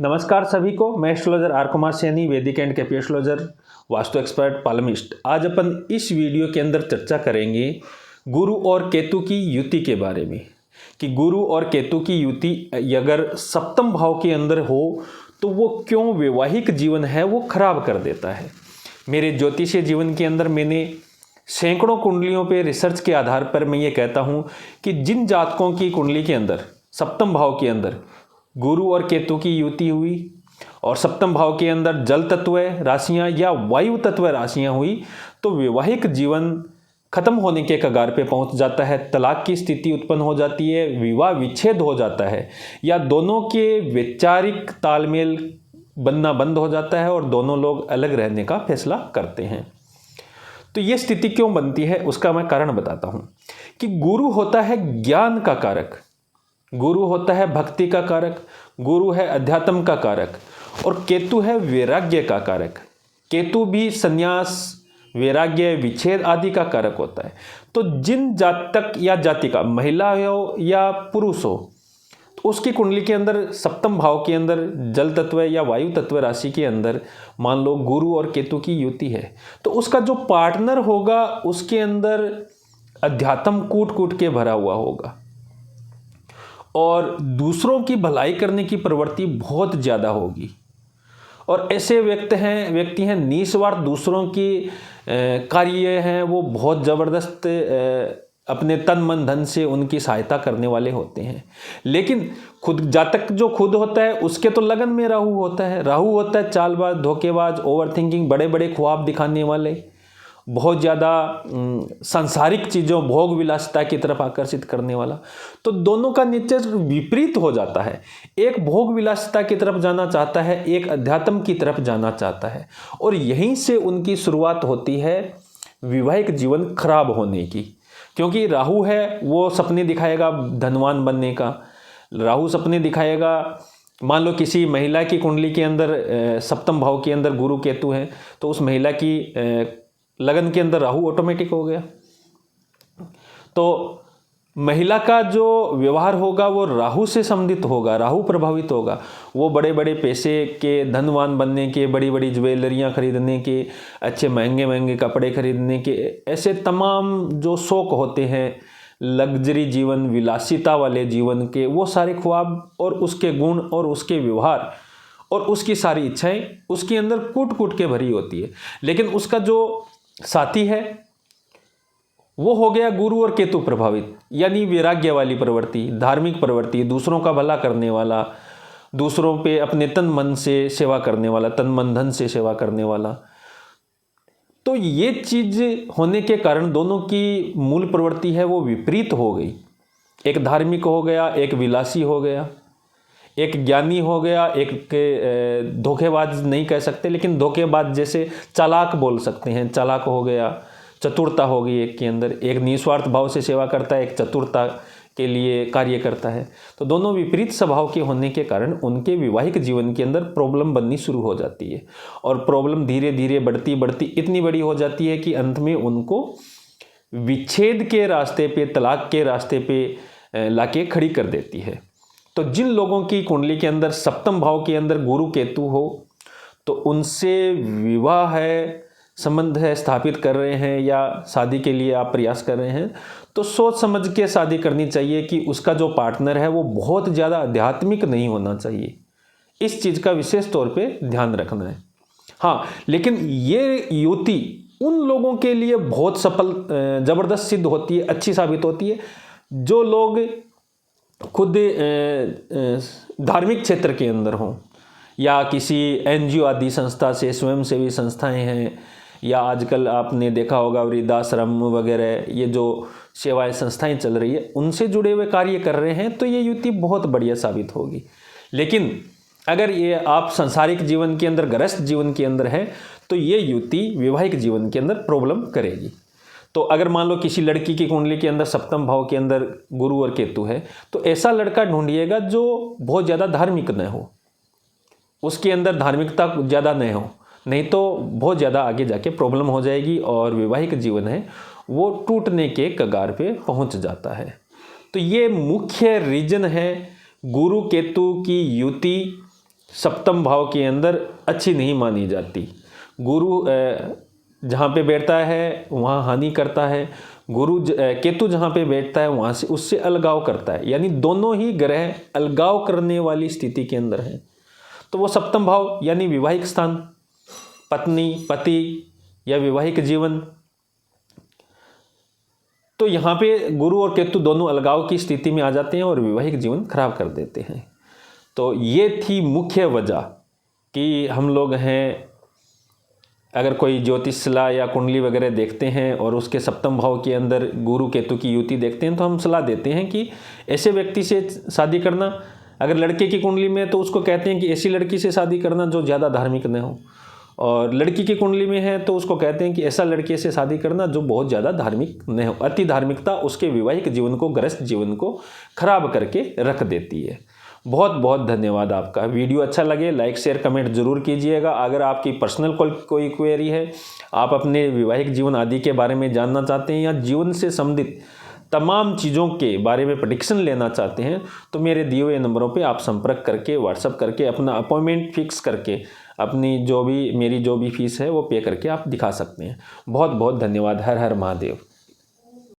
नमस्कार सभी को। मैं astrologer are Kumar Saini, Vedic and KP astrologer, vastu expert, palmist. आज अपन इस वीडियो के अंदर चर्चा करेंगे गुरु और केतु की युति के बारे में कि गुरु और केतु की युति अगर सप्तम भाव के अंदर हो तो वो क्यों वैवाहिक जीवन है वो खराब कर देता है। मेरे ज्योतिषीय जीवन के अंदर मैंने सैकड़ों कुंडलियों पे रिसर्च के आधार पर मैं ये कहता हूँ कि जिन जातकों की कुंडली के अंदर सप्तम भाव के अंदर गुरु और केतु की युति हुई और सप्तम भाव के अंदर जल तत्व राशियां या वायु तत्व राशियां हुई तो वैवाहिक जीवन खत्म होने के कगार पे पहुंच जाता है, तलाक की स्थिति उत्पन्न हो जाती है, विवाह विच्छेद हो जाता है या दोनों के वैचारिक तालमेल बनना बंद हो जाता है और दोनों लोग अलग रहने का फैसला करते हैं। तो ये स्थिति क्यों बनती है उसका मैं कारण बताता हूं कि गुरु होता है ज्ञान का कारक, गुरु होता है भक्ति का कारक, गुरु है अध्यात्म का कारक और केतु है वैराग्य का कारक। केतु भी संन्यास, वैराग्य, विच्छेद आदि का कारक होता है। तो जिन जातक या जाति का, महिला हो या पुरुष हो, तो उसकी कुंडली के अंदर सप्तम भाव के अंदर जल तत्व या वायु तत्व राशि के अंदर मान लो गुरु और केतु की युति है तो उसका जो पार्टनर होगा उसके अंदर अध्यात्म कूट कूट के भरा हुआ होगा और दूसरों की भलाई करने की प्रवृत्ति बहुत ज़्यादा होगी। और ऐसे व्यक्ति हैं निस्वार्थ, दूसरों की कार्य हैं वो बहुत ज़बरदस्त अपने तन मन धन से उनकी सहायता करने वाले होते हैं। लेकिन खुद जातक जो खुद होता है उसके तो लगन में राहु होता है। राहु होता है चालबाज, धोखेबाज, ओवरथिंकिंग, बड़े बड़े ख्वाब दिखाने वाले, बहुत ज़्यादा सांसारिक चीज़ों, भोग विलासिता की तरफ आकर्षित करने वाला। तो दोनों का नेचर विपरीत हो जाता है। एक भोग विलासिता की तरफ जाना चाहता है, एक अध्यात्म की तरफ जाना चाहता है और यहीं से उनकी शुरुआत होती है वैवाहिक जीवन खराब होने की। क्योंकि राहु है वो सपने दिखाएगा धनवान बनने का, राहु सपने दिखाएगा। मान लो किसी महिला की कुंडली के अंदर सप्तम भाव के अंदर गुरु केतु है तो उस महिला की लगन के अंदर राहु ऑटोमेटिक हो गया। तो महिला का जो व्यवहार होगा वो राहु से संबंधित होगा, राहु प्रभावित होगा। वो बड़े बड़े पैसे के, धनवान बनने के, बड़ी बड़ी ज्वेलरियां खरीदने के, अच्छे महंगे महंगे कपड़े खरीदने के, ऐसे तमाम जो शौक होते हैं लग्जरी जीवन, विलासिता वाले जीवन के, वो सारे ख्वाब और उसके गुण और उसके व्यवहार और उसकी सारी इच्छाएं उसके अंदर कूट कूट के भरी होती है। लेकिन उसका जो साथी है वो हो गया गुरु और केतु प्रभावित, यानी वैराग्य वाली प्रवृत्ति, धार्मिक प्रवृत्ति, दूसरों का भला करने वाला, दूसरों पे अपने तन मन से सेवा करने वाला, तन मन धन से सेवा करने वाला। तो ये चीज होने के कारण दोनों की मूल प्रवृत्ति है वो विपरीत हो गई। एक धार्मिक हो गया, एक विलासी हो गया, एक ज्ञानी हो गया, एक धोखेबाज नहीं कह सकते लेकिन धोखेबाज जैसे चालाक बोल सकते हैं, चालाक हो गया, चतुरता हो गई एक के अंदर। एक निस्वार्थ भाव से सेवा करता है, एक चतुरता के लिए कार्य करता है। तो दोनों विपरीत स्वभाव के होने के कारण उनके वैवाहिक जीवन के अंदर प्रॉब्लम बननी शुरू हो जाती है और प्रॉब्लम धीरे धीरे बढ़ती बढ़ती इतनी बड़ी हो जाती है कि अंत में उनको विच्छेद के रास्ते पे, तलाक के रास्ते पे लाके खड़ी कर देती है। तो जिन लोगों की कुंडली के अंदर सप्तम भाव के अंदर गुरु केतु हो तो उनसे विवाह है, संबंध है, स्थापित कर रहे हैं या शादी के लिए आप प्रयास कर रहे हैं तो सोच समझ के शादी करनी चाहिए कि उसका जो पार्टनर है वो बहुत ज़्यादा आध्यात्मिक नहीं होना चाहिए। इस चीज़ का विशेष तौर पे ध्यान रखना है। हाँ, लेकिन ये युति उन लोगों के लिए बहुत सफल, ज़बरदस्त सिद्ध होती है, अच्छी साबित होती है जो लोग खुद धार्मिक क्षेत्र के अंदर हों या किसी एनजीओ आदि संस्था से, स्वयंसेवी संस्थाएं हैं या आजकल आपने देखा होगा वृद्धाश्रम वगैरह, ये जो सेवाएं संस्थाएं चल रही है उनसे जुड़े हुए कार्य कर रहे हैं तो ये युति बहुत बढ़िया साबित होगी। लेकिन अगर ये आप सांसारिक जीवन के अंदर, गृहस्थ जीवन के अंदर है तो ये युति वैवाहिक जीवन के अंदर प्रॉब्लम करेगी। तो अगर मान लो किसी लड़की की कुंडली के अंदर सप्तम भाव के अंदर गुरु और केतु है तो ऐसा लड़का ढूंढिएगा जो बहुत ज़्यादा धार्मिक न हो, उसके अंदर धार्मिकता ज़्यादा न हो, नहीं तो बहुत ज़्यादा आगे जाके प्रॉब्लम हो जाएगी और वैवाहिक जीवन है वो टूटने के कगार पे पहुंच जाता है। तो ये मुख्य रीजन है गुरु केतु की युति सप्तम भाव के अंदर अच्छी नहीं मानी जाती। गुरु जहाँ पे बैठता है वहाँ हानि करता है, केतु जहाँ पे बैठता है वहाँ से उससे अलगाव करता है, यानी दोनों ही ग्रह अलगाव करने वाली स्थिति के अंदर है। तो वो सप्तम भाव यानी विवाहिक स्थान, पत्नी, पति या विवाहिक जीवन, तो यहाँ पे गुरु और केतु दोनों अलगाव की स्थिति में आ जाते हैं और विवाहिक जीवन खराब कर देते हैं। तो ये थी मुख्य वजह कि हम लोग हैं, अगर कोई ज्योतिषला या कुंडली वगैरह देखते हैं और उसके सप्तम भाव के अंदर गुरु केतु की युति देखते हैं तो हम सलाह देते हैं कि ऐसे व्यक्ति से शादी करना। अगर लड़के की कुंडली में तो उसको कहते हैं कि ऐसी लड़की से शादी करना जो ज़्यादा धार्मिक न हो, और लड़की की कुंडली में है तो उसको कहते हैं कि ऐसा लड़के से शादी करना जो बहुत ज़्यादा धार्मिक न हो। अति धार्मिकता उसके वैवाहिक जीवन को, गृहस्थ जीवन को खराब करके रख देती है। बहुत बहुत धन्यवाद आपका। वीडियो अच्छा लगे लाइक शेयर कमेंट जरूर कीजिएगा। अगर आपकी पर्सनल कोई क्वेरी है, आप अपने वैवाहिक जीवन आदि के बारे में जानना चाहते हैं या जीवन से संबंधित तमाम चीज़ों के बारे में प्रेडिक्शन लेना चाहते हैं, तो मेरे दिए हुए नंबरों पे आप संपर्क करके, व्हाट्सअप करके अपना अपॉइंटमेंट फिक्स करके अपनी मेरी जो भी फीस है वो पे करके आप दिखा सकते हैं। बहुत बहुत धन्यवाद। हर हर महादेव।